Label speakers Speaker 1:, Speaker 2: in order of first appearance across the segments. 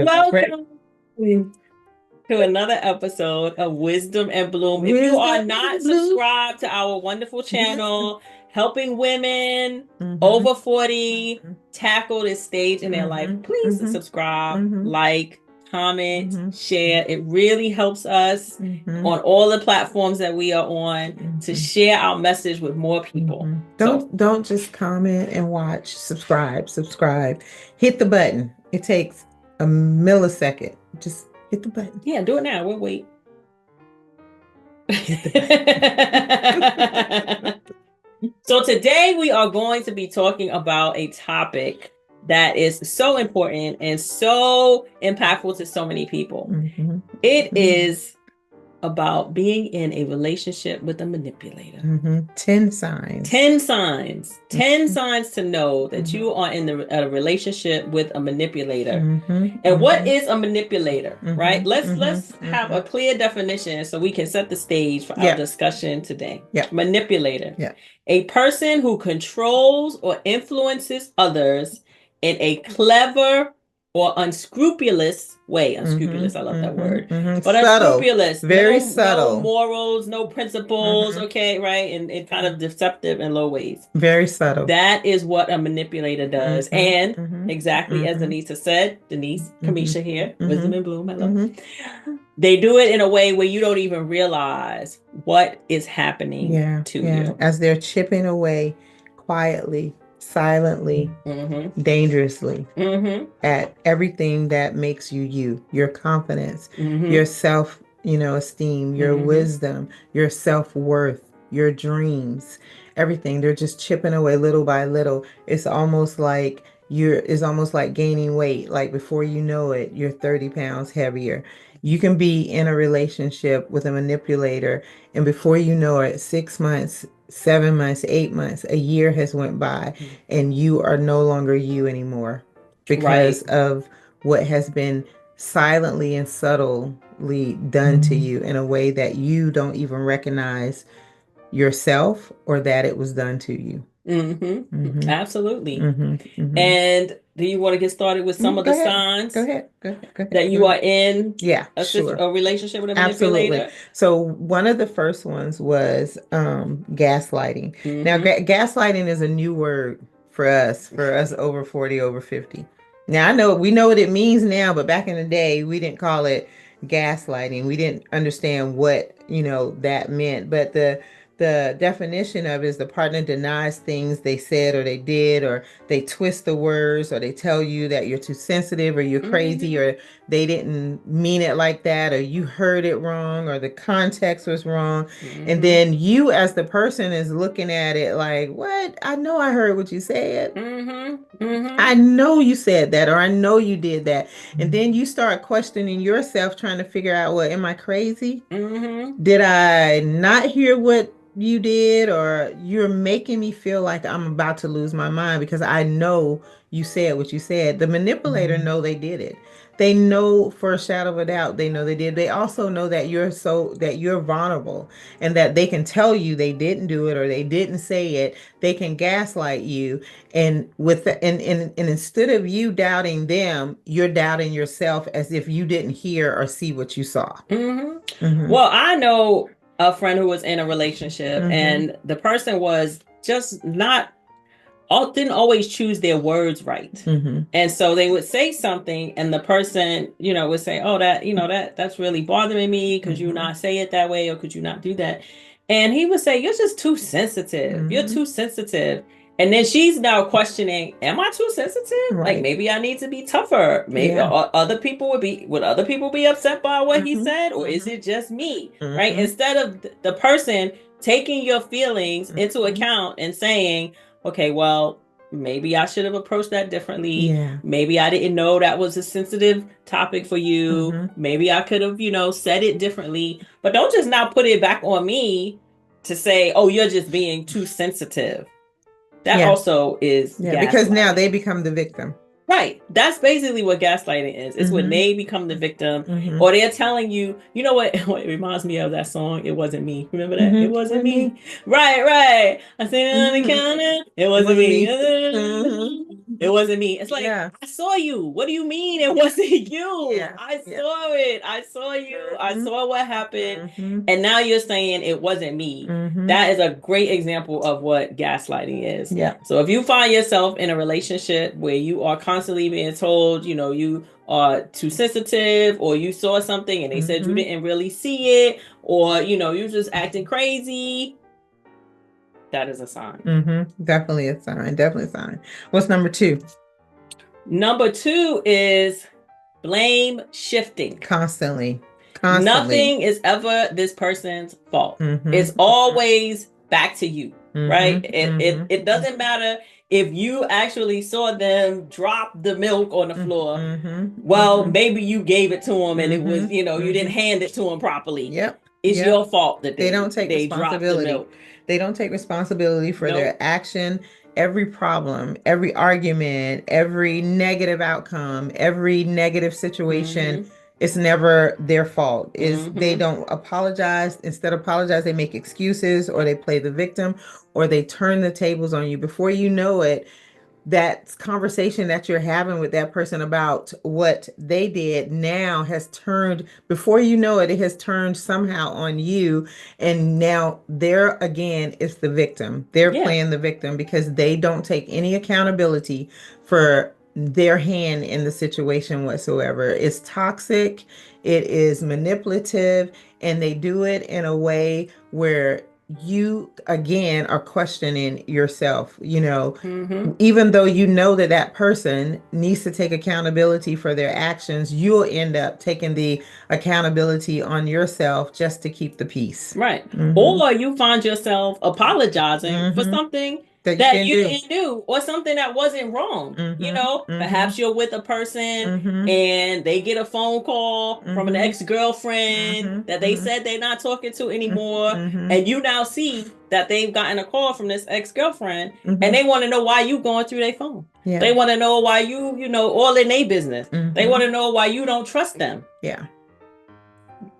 Speaker 1: Welcome to another episode of Wisdom and Bloom. If you are not subscribed to our wonderful channel, helping women over 40 tackle this stage in their life, please subscribe, like, comment, share. It really helps us on all the platforms that we are on to share our message with more people.
Speaker 2: Don't just comment and watch. Subscribe. Hit the button. It takes a millisecond. Just hit the button.
Speaker 1: Yeah, do it now. We'll wait. So today we are going to be talking about a topic that is so important and so impactful to so many people. It is about being in a relationship with a manipulator.
Speaker 2: 10 signs.
Speaker 1: 10 signs. 10 signs to know that you are in a relationship with a manipulator. And what is a manipulator, right? Let's have a clear definition so we can set the stage for our discussion today. Manipulator. A person who controls or influences others in a clever or unscrupulous way. Unscrupulous, I love that word. But
Speaker 2: subtle,
Speaker 1: unscrupulous.
Speaker 2: very subtle.
Speaker 1: No morals, no principles, okay, right? And kind of deceptive in low ways.
Speaker 2: Very subtle.
Speaker 1: That is what a manipulator does. And exactly as Anita said, Kamisha here, Wisdom and Bloom, hello. They do it in a way where you don't even realize what is happening to you.
Speaker 2: As they're chipping away quietly, silently, dangerously at everything that makes you, your confidence, your self, esteem, your wisdom, your self-worth, your dreams, everything. They're just chipping away little by little. It's almost like gaining weight. Like before you know it, you're 30 pounds heavier. You can be in a relationship with a manipulator, and before you know it, 6 months, 7 months, 8 months, a year has went by, and you are no longer you anymore because of what has been silently and subtly done to you in a way that you don't even recognize yourself or that it was done to you.
Speaker 1: Absolutely. And do you want to get started with some of the signs?
Speaker 2: Go ahead.
Speaker 1: That you are in
Speaker 2: sure.
Speaker 1: a relationship with a manipulator?
Speaker 2: Absolutely. So one of the first ones was gaslighting. Now, gaslighting is a new word for us over 40, over 50. Now, we know what it means now, but back in the day, we didn't call it gaslighting. We didn't understand what, that meant. But the definition of it is the partner denies things they said or they did, or they twist the words, or they tell you that you're too sensitive or you're crazy, or they didn't mean it like that, or you heard it wrong, or the context was wrong. And then you as the person is looking at it like, what? I know I heard what you said. I know you said that, or I know you did that. And then you start questioning yourself, trying to figure out, well, am I crazy? Did I not hear what you did, or you're making me feel like I'm about to lose my mind because I know you said what you said. The manipulator know they did it. They know for a shadow of a doubt, they know they did. They also know that you're vulnerable and that they can tell you they didn't do it or they didn't say it. They can gaslight you. And instead of you doubting them, you're doubting yourself as if you didn't hear or see what you saw.
Speaker 1: Well, I know a friend who was in a relationship and the person was just didn't always choose their words right. And so they would say something and the person, would say, oh, that's really bothering me. Could you not say it that way? Or could you not do that? And he would say, you're just too sensitive. You're too sensitive. And then she's now questioning, am I too sensitive? Like maybe I need to be tougher. Maybe other people would other people be upset by what he said? Or is it just me? Right? Instead of the person taking your feelings into account and saying, okay, well, maybe I should have approached that differently. Maybe I didn't know that was a sensitive topic for you. Maybe I could have, said it differently. But don't just now put it back on me to say, oh, you're just being too sensitive. That also is
Speaker 2: because now they become the victim.
Speaker 1: Right. That's basically what gaslighting is. It's when they become the victim, or they're telling you, you know what? It reminds me of that song, It Wasn't Me. Remember that? It wasn't me. Right, right. I said it on the counter. It wasn't me. It wasn't me. It's like, I saw you. What do you mean it wasn't you?
Speaker 2: Yeah.
Speaker 1: I saw it. I saw you. I saw what happened. And now you're saying it wasn't me. That is a great example of what gaslighting is.
Speaker 2: Yeah.
Speaker 1: So if you find yourself in a relationship where you are constantly being told, you are too sensitive, or you saw something and they said you didn't really see it, or, you're just acting crazy, that is a sign.
Speaker 2: Definitely a sign. Definitely a sign. What's number 2?
Speaker 1: Number 2 is blame shifting.
Speaker 2: Constantly.
Speaker 1: Nothing is ever this person's fault. It's always back to you, right? It doesn't matter if you actually saw them drop the milk on the floor. Well, maybe you gave it to them and it was, you didn't hand it to them properly.
Speaker 2: Yep.
Speaker 1: It's your fault that
Speaker 2: they don't take responsibility.
Speaker 1: Dropped the milk.
Speaker 2: They don't take responsibility for their action. Every problem, every argument, every negative outcome, every negative situation, it's never their fault. They don't apologize. Instead of apologize, they make excuses, or they play the victim, or they turn the tables on you. Before you know it, that conversation that you're having with that person about what they did now has turned, before you know it, it has turned somehow on you. And now they're, again, it's the victim. They're playing the victim because they don't take any accountability for their hand in the situation whatsoever. It's toxic. It is manipulative. And they do it in a way where you, again, are questioning yourself, even though you know that person needs to take accountability for their actions, you'll end up taking the accountability on yourself just to keep the peace.
Speaker 1: Right. Or you find yourself apologizing for something that you didn't do, or something that wasn't wrong. Perhaps you're with a person and they get a phone call from an ex-girlfriend that they said they're not talking to anymore. And you now see that they've gotten a call from this ex-girlfriend and they want to know why you going through their phone. Yeah. They want to know why you all in their business. They want to know why you don't trust them.
Speaker 2: Yeah.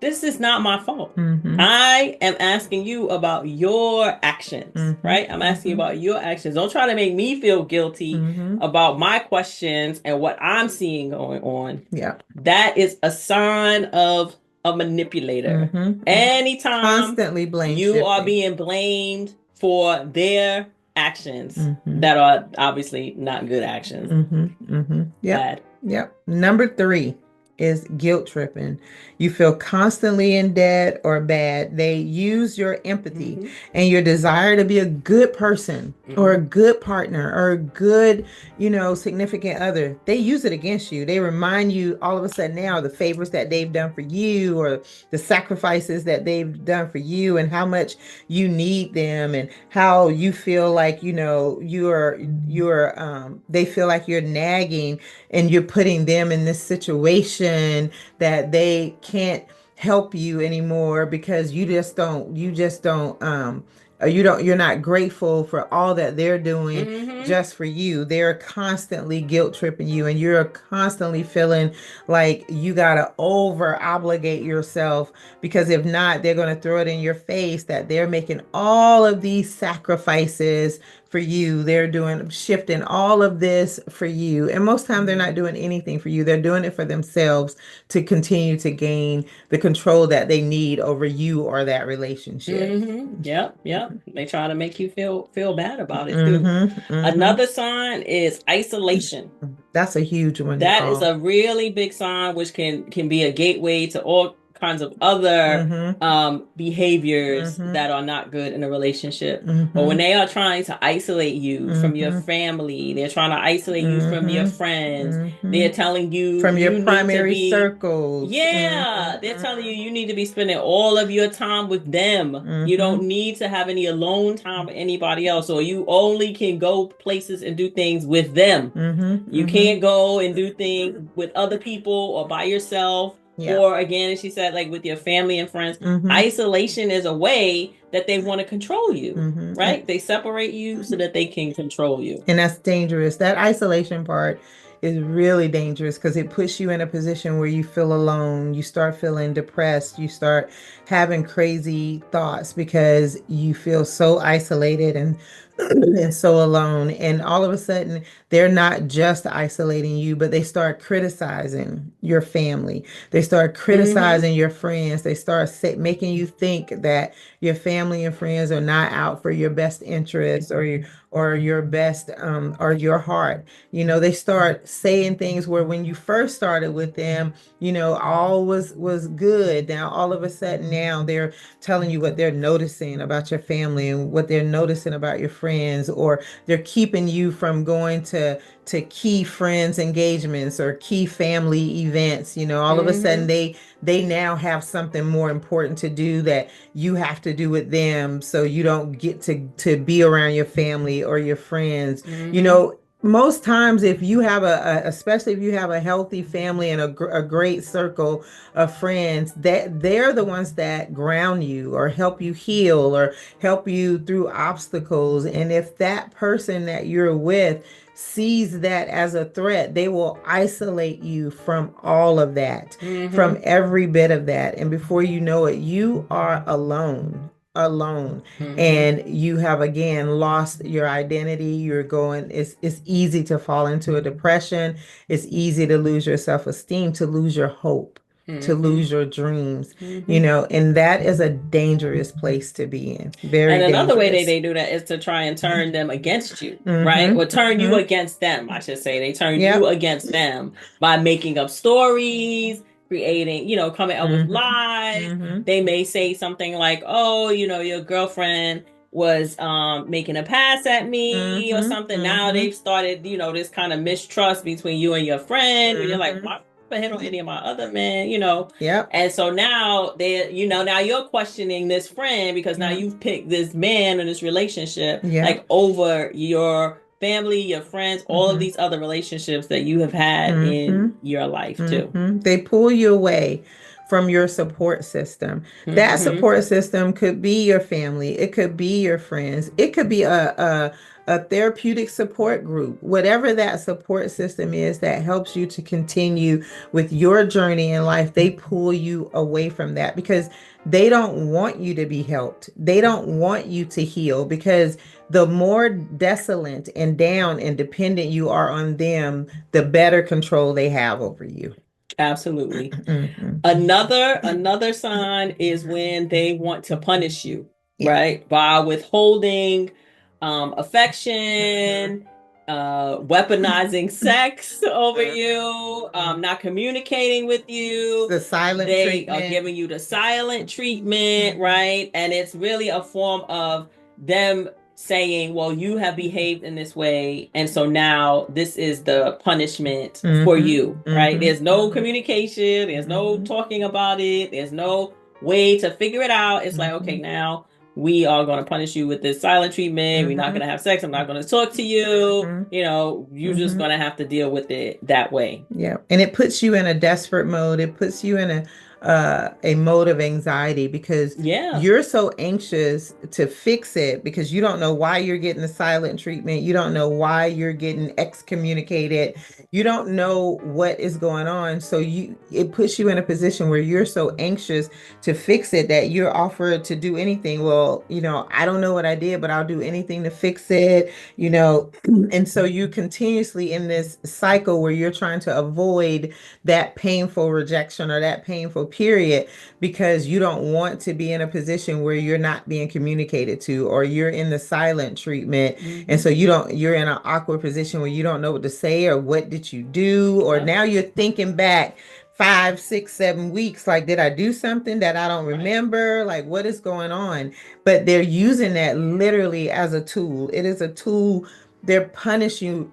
Speaker 1: This is not my fault. I am asking you about your actions, right? I'm asking you about your actions. Don't try to make me feel guilty about my questions and what I'm seeing going on.
Speaker 2: Yeah.
Speaker 1: That is a sign of a manipulator. Anytime
Speaker 2: constantly blame
Speaker 1: you
Speaker 2: shifting.
Speaker 1: are being blamed for their actions that are obviously not good actions.
Speaker 2: Bad. Yep. Number 3 is guilt tripping. You feel constantly in debt or bad. They use your empathy and your desire to be a good person or a good partner or a good, significant other. They use it against you. They remind you all of a sudden now the favors that they've done for you, or the sacrifices that they've done for you, and how much you need them, and how you feel like, they feel like you're nagging and you're putting them in this situation that they can't help you anymore because you're not grateful for all that they're doing just for you. They're constantly guilt tripping you, and you're constantly feeling like you gotta over obligate yourself, because if not, they're going to throw it in your face that they're making all of these sacrifices for you. They're shifting all of this for you. And most time they're not doing anything for you. They're doing it for themselves to continue to gain the control that they need over you or that relationship.
Speaker 1: Yep. They try to make you feel bad about it too. Another sign is isolation.
Speaker 2: That's a huge one.
Speaker 1: That is a really big sign, which can be a gateway to all kinds of other behaviors that are not good in a relationship. But when they are trying to isolate you from your family, they're trying to isolate you from your friends, they're telling you
Speaker 2: from your primary circles.
Speaker 1: They're telling you need to be spending all of your time with them. You don't need to have any alone time with anybody else, or you only can go places and do things with them. You can't go and do things with other people or by yourself. Or again, as she said, like with your family and friends. Isolation is a way that they want to control you, right? They separate you so that they can control you.
Speaker 2: And that's dangerous. That isolation part is really dangerous because it puts you in a position where you feel alone. You start feeling depressed. You start having crazy thoughts because you feel so isolated and and so alone. And all of a sudden, they're not just isolating you, but they start criticizing your family. They start criticizing your friends. They start making you think that your family and friends are not out for your best interests or your best or your heart. They start saying things where when you first started with them, all was good. Now all of a sudden now they're telling you what they're noticing about your family and what they're noticing about your friends, or they're keeping you from going to key friends engagements or key family events. All of a sudden they now have something more important to do that you have to do with them, so you don't get to be around your family or your friends. Most times if you have especially if you have a healthy family and a great circle of friends, that they're the ones that ground you or help you heal or help you through obstacles. And if that person that you're with sees that as a threat, they will isolate you from all of that, from every bit of that. And before you know it, you are alone. And you have again lost your identity. It's easy to fall into a depression. It's easy to lose your self-esteem, to lose your hope, to lose your dreams. And that is a dangerous place to be in. Very
Speaker 1: and another
Speaker 2: dangerous.
Speaker 1: way they do that is to try and turn them against you, right? Or turn you against them, I should say. They turn you against them by making up stories, creating, coming up with lies. They may say something like, oh, your girlfriend was making a pass at me or something. Now they've started, this kind of mistrust between you and your friend. And you're like, why I hit on any of my other men,
Speaker 2: Yep.
Speaker 1: And so now now you're questioning this friend because now you've picked this man in this relationship, like over your family, your friends, all of these other relationships that you have had in your life too.
Speaker 2: They pull you away from your support system. That support system could be your family. It could be your friends. It could be a therapeutic support group, whatever that support system is that helps you to continue with your journey in life. They pull you away from that because they don't want you to be helped. They don't want you to heal, because the more desolate and down and dependent you are on them, the better control they have over you.
Speaker 1: Absolutely. Another sign is when they want to punish you, right? By withholding affection, weaponizing sex over you, not communicating with you.
Speaker 2: The silent
Speaker 1: treatment.
Speaker 2: They
Speaker 1: are giving you the silent treatment, right? And it's really a form of them saying, well, you have behaved in this way, and so now this is the punishment for you, right? There's no communication, there's no talking about it, there's no way to figure it out. It's like, okay, now we are going to punish you with this silent treatment. We're not going to have sex. I'm not going to talk to you. You're just going to have to deal with it that way.
Speaker 2: Yeah. And it puts you in a desperate mode. It puts you in a mode of anxiety because you're so anxious to fix it, because you don't know why you're getting the silent treatment. You don't know why you're getting excommunicated. You don't know what is going on. So it puts you in a position where you're so anxious to fix it that you're offered to do anything. Well, I don't know what I did, but I'll do anything to fix it, and so you're continuously in this cycle where you're trying to avoid that painful rejection or that painful period, because you don't want to be in a position where you're not being communicated to, or you're in the silent treatment. And so you're in an awkward position where you don't know what to say, or what did you do, or now you're thinking back 5, 6, 7 weeks, like, did I do something that I don't remember? Like, what is going on? But they're using that literally as a tool. It is a tool. They're punishing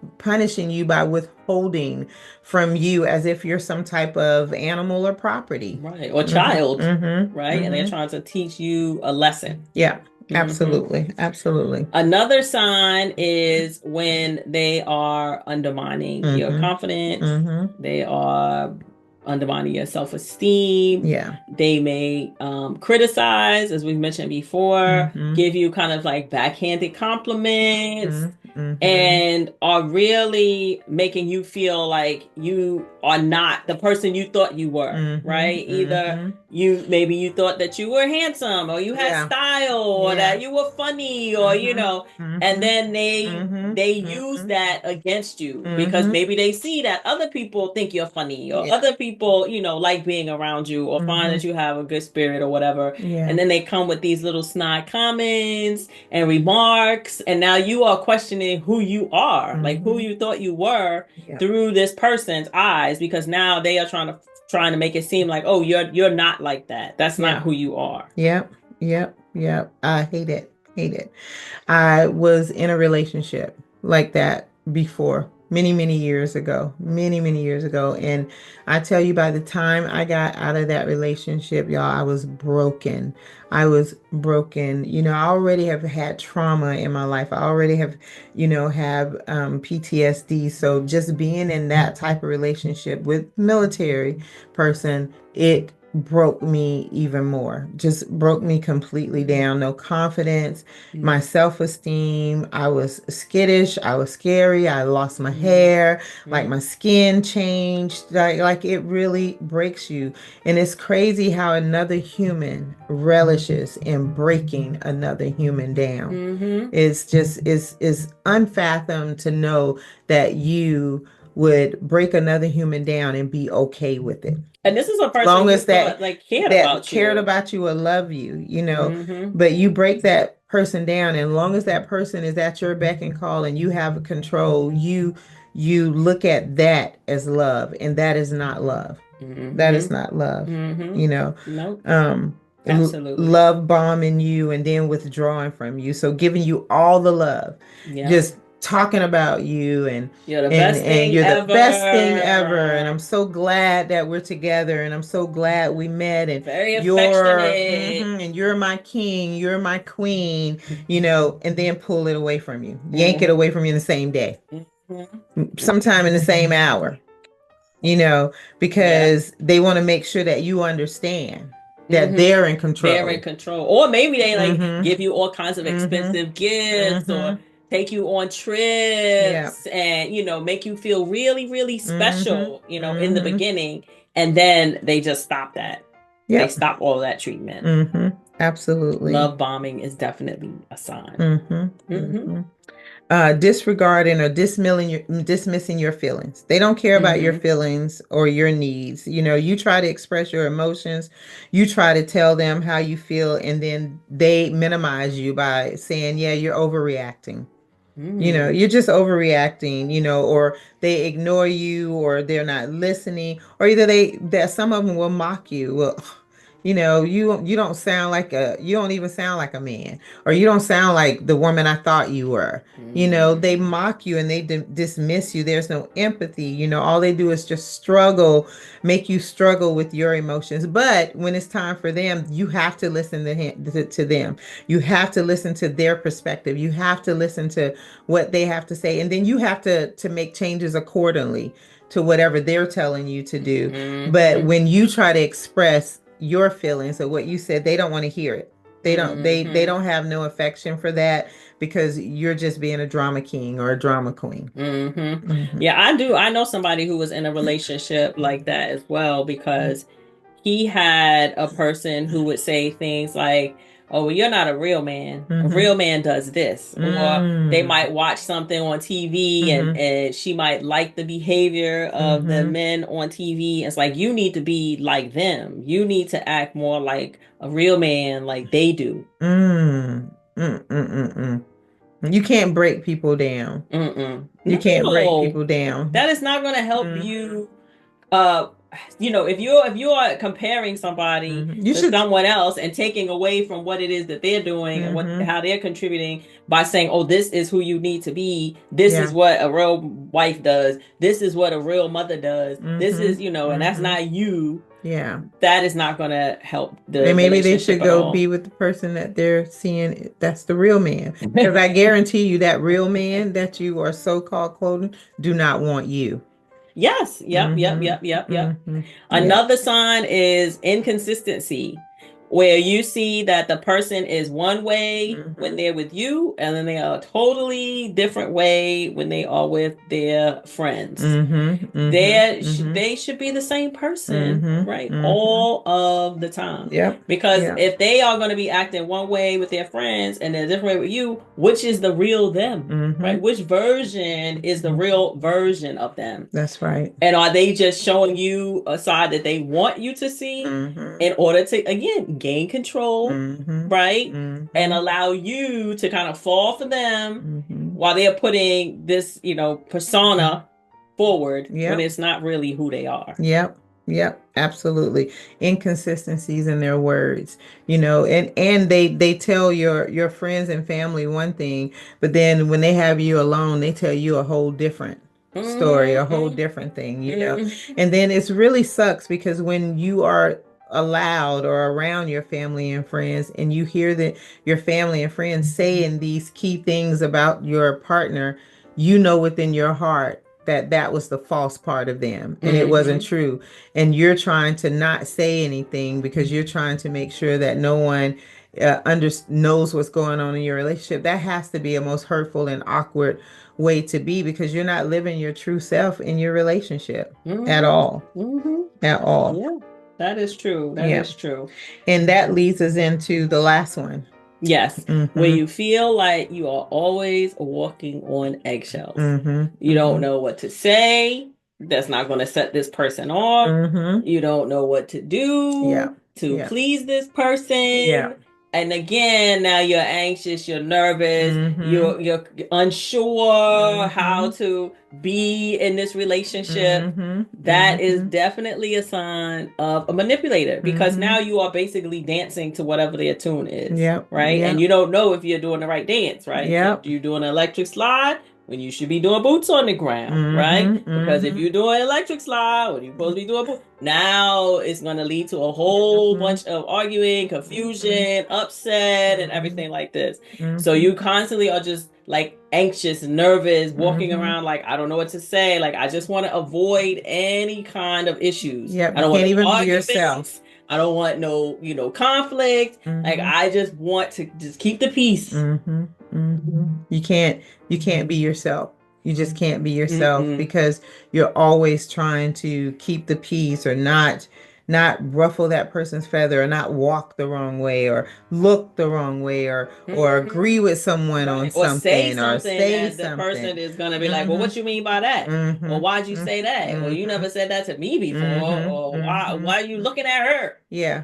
Speaker 2: you by withholding from you as if you're some type of animal or property.
Speaker 1: Right. Or child. Right. And they're trying to teach you a lesson.
Speaker 2: Yeah. Absolutely. Absolutely.
Speaker 1: Another sign is when they are undermining your confidence. They are undermining your self-esteem.
Speaker 2: Yeah.
Speaker 1: They may criticize, as we've mentioned before, give you kind of like backhanded compliments. and are really making you feel like you are not the person you thought you were, right? Either maybe you thought that you were handsome, or you had style, or that you were funny, or and then they use that against you because maybe they see that other people think you're funny, or other people like being around you, or find that you have a good spirit or whatever, and then they come with these little snide comments and remarks, and now you are questioning who you are, like who you thought you were through this person's eyes, because now they are trying to make it seem like, oh, you're not like that. That's not who you are.
Speaker 2: Yep. I hate it. I was in a relationship like that before, many years ago. And I tell you, by the time I got out of that relationship, y'all, I was broken. I already have had trauma in my life. I already have PTSD. So just being in that type of relationship with military person, it broke me even more. Just broke me completely down. No confidence, my self-esteem. I was skittish. I was scary. I lost my hair. Like my skin changed. Like it really breaks you. And it's crazy how another human relishes in breaking another human down. It's just is unfathomed to know that you would break another human down and be okay with it.
Speaker 1: And this is a person long as that
Speaker 2: cared about you or love you, but you break that person down, and long as that person is at your beck and call and you have control, you look at that as love, and that is not love. That is not love.
Speaker 1: Nope. Absolutely.
Speaker 2: Love bombing you and then withdrawing from you. So giving you all the love, just talking about you, and
Speaker 1: you're the best thing
Speaker 2: ever, and I'm so glad that we're together, and I'm so glad we met, and
Speaker 1: very affectionate,
Speaker 2: and you're my king, you're my queen, and then pull it away from you, yank it away from you in the same day, sometime in the same hour, because they want to make sure that you understand that they're in control.
Speaker 1: Or maybe they give you all kinds of expensive gifts, or take you on trips, and make you feel really, really special, in the beginning, and then they just stop that. They stop all that treatment.
Speaker 2: Absolutely.
Speaker 1: Love bombing is definitely a sign.
Speaker 2: Disregarding or dismissing your feelings. They don't care about your feelings or your needs. You try to express your emotions, you try to tell them how you feel, and then they minimize you by saying, yeah, you're overreacting. You're just overreacting, or they ignore you, or they're not listening, or either that some of them will mock you. Well, you don't sound like you don't even sound like a man, or you don't sound like the woman I thought you were. They mock you and they dismiss you. There's no empathy. All they do is just make you struggle with your emotions. But when it's time for them, you have to listen to them. You have to listen to their perspective. You have to listen to what they have to say. And then you have to make changes accordingly to whatever they're telling you to do. But when you try to express your feelings or what you said, they don't want to hear it. They don't have no affection for that, because you're just being a drama king or a drama queen.
Speaker 1: Yeah, I know somebody who was in a relationship like that as well, because he had a person who would say things like, oh, well, you're not a real man. A real man does this. Or they might watch something on TV and she might like the behavior of the men on TV. It's like, you need to be like them. You need to act more like a real man, like they do.
Speaker 2: You can't break people down. You can't break people down.
Speaker 1: That is not going to help you. If you're comparing somebody to someone else and taking away from what it is that they're doing and how they're contributing by saying, oh, this is who you need to be. This is what a real wife does. This is what a real mother does. This is, and that's not you.
Speaker 2: Yeah.
Speaker 1: That is not going to help the
Speaker 2: And maybe they should go be with the person that they're seeing. That's the real man. Because I guarantee you that real man that you are so-called quoting do not want you.
Speaker 1: Yes. Yep. Another sign is inconsistency, where you see that the person is one way when they're with you, and then they are a totally different way when they are with their friends. They should be the same person, right? All of the time. Because if they are going to be acting one way with their friends and they're a different way with you, which is the real them, right? Which version is the real version of them?
Speaker 2: That's right.
Speaker 1: And are they just showing you a side that they want you to see in order to, again, gain control, right? And allow you to kind of fall for them while they're putting this, persona forward when it's not really who they are.
Speaker 2: Yep, absolutely. Inconsistencies in their words, and they tell your friends and family one thing, but then when they have you alone, they tell you a whole different story, a whole different thing, and then it's really sucks because when you are allowed or around your family and friends and you hear that your family and friends saying these key things about your partner, within your heart that was the false part of them and it wasn't true, and you're trying to not say anything because you're trying to make sure that no one knows what's going on in your relationship. That has to be a most hurtful and awkward way to be, because you're not living your true self in your relationship at all. At all.
Speaker 1: Yeah, that is true. That is true.
Speaker 2: And that leads us into the last one.
Speaker 1: Yes, where you feel like you are always walking on eggshells. You don't know what to say. That's not going to set this person off. You don't know what to do to please this person. And again, now you're anxious, you're nervous, you're unsure how to be in this relationship. That is definitely a sign of a manipulator, because now you are basically dancing to whatever their tune is, right? And you don't know if you're doing the right dance, right? So you're doing an electric slide when you should be doing boots on the ground, right? Because if you're doing electric slide, when you're supposed to be doing boots, now it's going to lead to a whole bunch of arguing, confusion, upset, and everything like this. So you constantly are just like anxious, nervous, walking around like, I don't know what to say. Like, I just want to avoid any kind of issues.
Speaker 2: I don't want even be yourself.
Speaker 1: I don't want no, conflict. Like, I just want to just keep the peace.
Speaker 2: You can't be yourself. You just can't be yourself because you're always trying to keep the peace or not ruffle that person's feather, or not walk the wrong way, or look the wrong way, or agree with someone on something,
Speaker 1: or say something the person is going to be like, well, what you mean by that? Well, why'd you say that? Well, you never said that to me before. Or why are you looking at her?
Speaker 2: Yeah.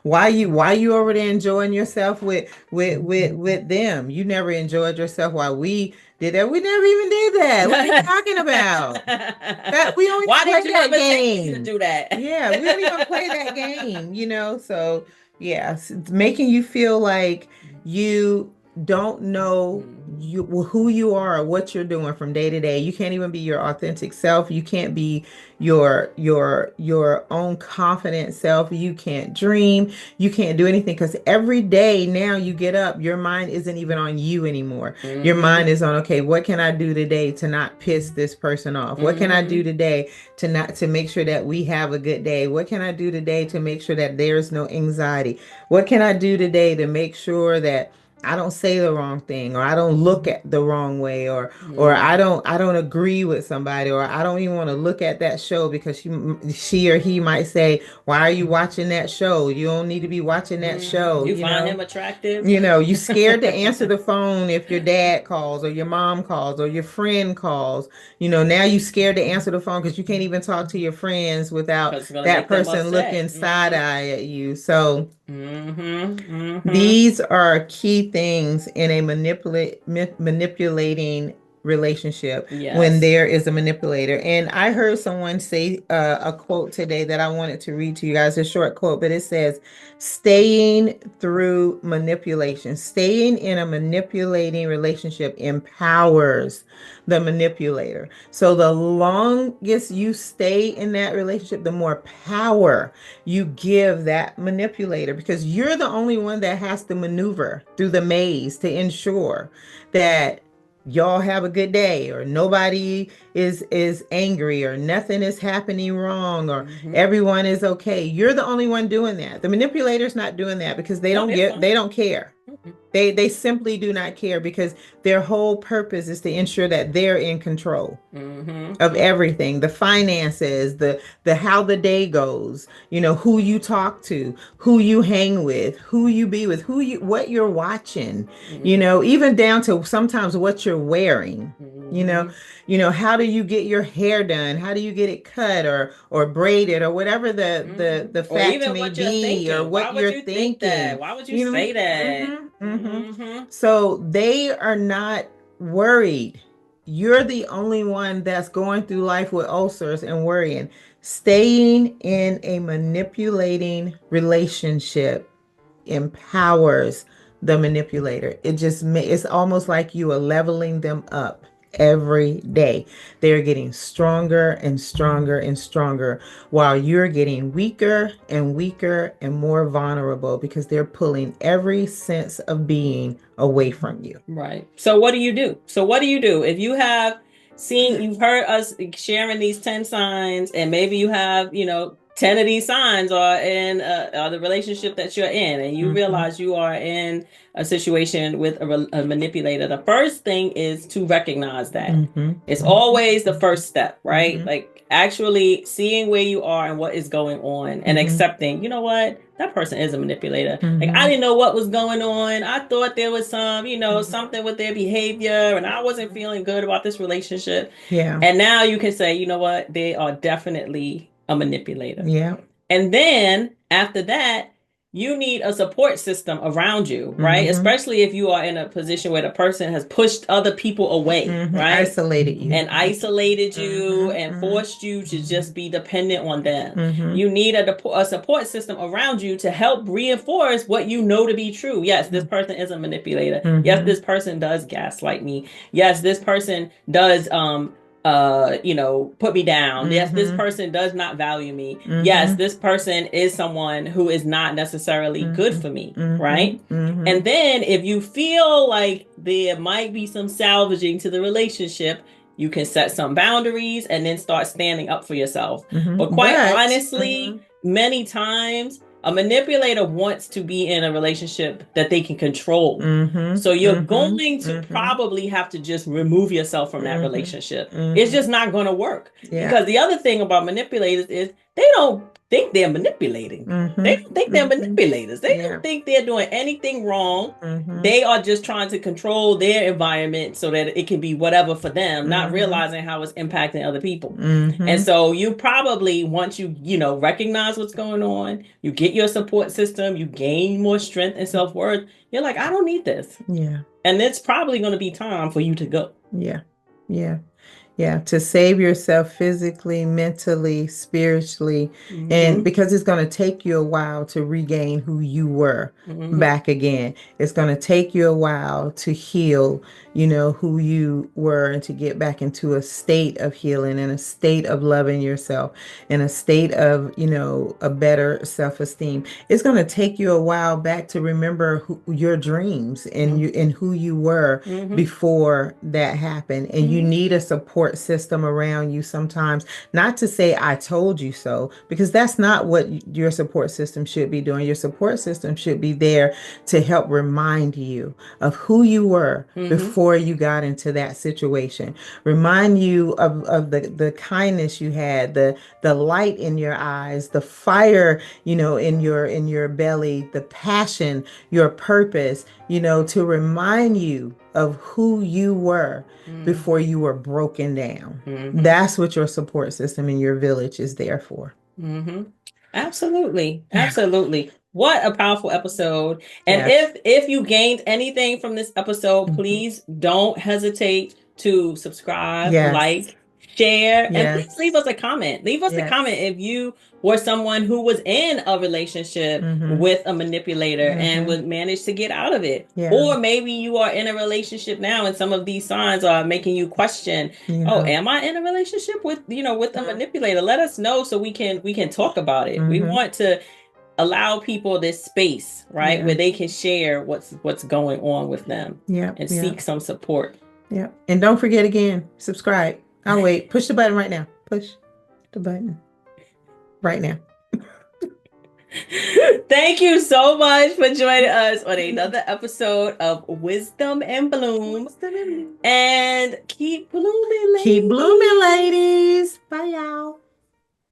Speaker 2: Why you over there enjoying yourself with them? You never enjoyed yourself while we did that. We never even did that. What are you talking about? That we only play that game.
Speaker 1: To do that?
Speaker 2: Yeah, we don't even play that game. So yeah, it's making you feel like you don't know who you are or what you're doing from day to day. You can't even be your authentic self. You can't be your own confident self. You can't dream. You can't do anything, because every day now you get up, your mind isn't even on you anymore. Your mind is on, okay, what can I do today to not piss this person off? What can I do today to make sure that we have a good day? What can I do today to make sure that there's no anxiety? What can I do today to make sure that I don't say the wrong thing, or I don't look at the wrong way, or I don't agree with somebody, or I don't even want to look at that show because she or he might say, why are you watching that show? You don't need to be watching that show.
Speaker 1: You find him attractive?
Speaker 2: You scared to answer the phone if your dad calls, or your mom calls, or your friend calls. Now you scared to answer the phone because you can't even talk to your friends without that person looking side eye at you. So these are key things in a manipulating relationship, when there is a manipulator. And I heard someone say a quote today that I wanted to read to you guys, a short quote, but it says, staying through manipulation, staying in a manipulating relationship empowers the manipulator. So the longest you stay in that relationship, the more power you give that manipulator, because you're the only one that has to maneuver through the maze to ensure that y'all have a good day, or nobody is angry, or nothing is happening wrong, or everyone is okay. You're the only one doing that. The manipulator's not doing that because they don't care. They simply do not care, because their whole purpose is to ensure that they're in control of everything, the finances, the how the day goes, who you talk to, who you hang with, who you be with, what you're watching, even down to sometimes what you're wearing. How do you get your hair done? How do you get it cut or braided, or whatever the fact may be, or what you're thinking?
Speaker 1: Why would you say that?
Speaker 2: So they are not worried. You're the only one that's going through life with ulcers and worrying. Staying in a manipulating relationship empowers the manipulator. It's almost like you are leveling them up every day. They're getting stronger and stronger and stronger, while you're getting weaker and weaker and more vulnerable, because they're pulling every sense of being away from you.
Speaker 1: Right. So what do you do? If you've heard us sharing these 10 signs, and maybe you have, 10 of these signs are in the relationship that you're in, and you realize you are in a situation with a manipulator. The first thing is to recognize that. It's always the first step, right? Like actually seeing where you are and what is going on, and accepting, you know what, that person is a manipulator. Like, I didn't know what was going on. I thought there was some, something with their behavior, and I wasn't feeling good about this relationship.
Speaker 2: Yeah.
Speaker 1: And now you can say, you know what, they are definitely a manipulator.
Speaker 2: Yeah.
Speaker 1: And then after that, you need a support system around you, right? Especially if you are in a position where the person has pushed other people away, right?
Speaker 2: Isolated you.
Speaker 1: And forced you to just be dependent on them. You need a support system around you to help reinforce what you know to be true. Yes, this person is a manipulator. Yes, this person does gaslight me. Yes, this person does put me down. Yes, this person does not value me. Yes, this person is someone who is not necessarily good for me, right? And then if you feel like there might be some salvaging to the relationship, you can set some boundaries and then start standing up for yourself. But quite honestly, many times a manipulator wants to be in a relationship that they can control. So you're going to probably have to just remove yourself from that relationship. It's just not going to work. Because the other thing about manipulators is they don't think they're manipulating. They don't think they're manipulators. They don't think they're doing anything wrong. They are just trying to control their environment so that it can be whatever for them, not realizing how it's impacting other people. And so you probably, once you recognize what's going on, you get your support system, you gain more strength and self-worth, you're like, I don't need this. And it's probably going to be time for you to go.
Speaker 2: To save yourself physically, mentally, spiritually, and because it's going to take you a while to regain who you were back again. It's going to take you a while to heal, who you were, and to get back into a state of healing and a state of loving yourself and a state of, a better self-esteem. It's going to take you a while back to remember your dreams and who you were before that happened. And you need a support system around you sometimes, not to say I told you so, because that's not what your support system should be doing. Your support system should be there to help remind you of who you were before you got into that situation. Remind you of the kindness you had, the light in your eyes, the fire, in your belly, the passion, your purpose, to remind you of who you were before you were broken down. That's what your support system in your village is there for.
Speaker 1: Absolutely. What a powerful episode. And if you gained anything from this episode, please don't hesitate to subscribe, like, share, and please leave us a comment. Leave us a comment if you were someone who was in a relationship with a manipulator and would manage to get out of it. Or maybe you are in a relationship now and some of these signs are making you question, oh, am I in a relationship with a manipulator? Let us know so we can talk about it. We want to allow people this space, right, where they can share what's going on with them and seek some support.
Speaker 2: And don't forget, again, subscribe. I'll wait. Push the button right now. Push the button right now.
Speaker 1: Thank you so much for joining us on another episode of Wisdom and Bloom. And keep blooming, ladies.
Speaker 2: Keep blooming, ladies. Bye, y'all.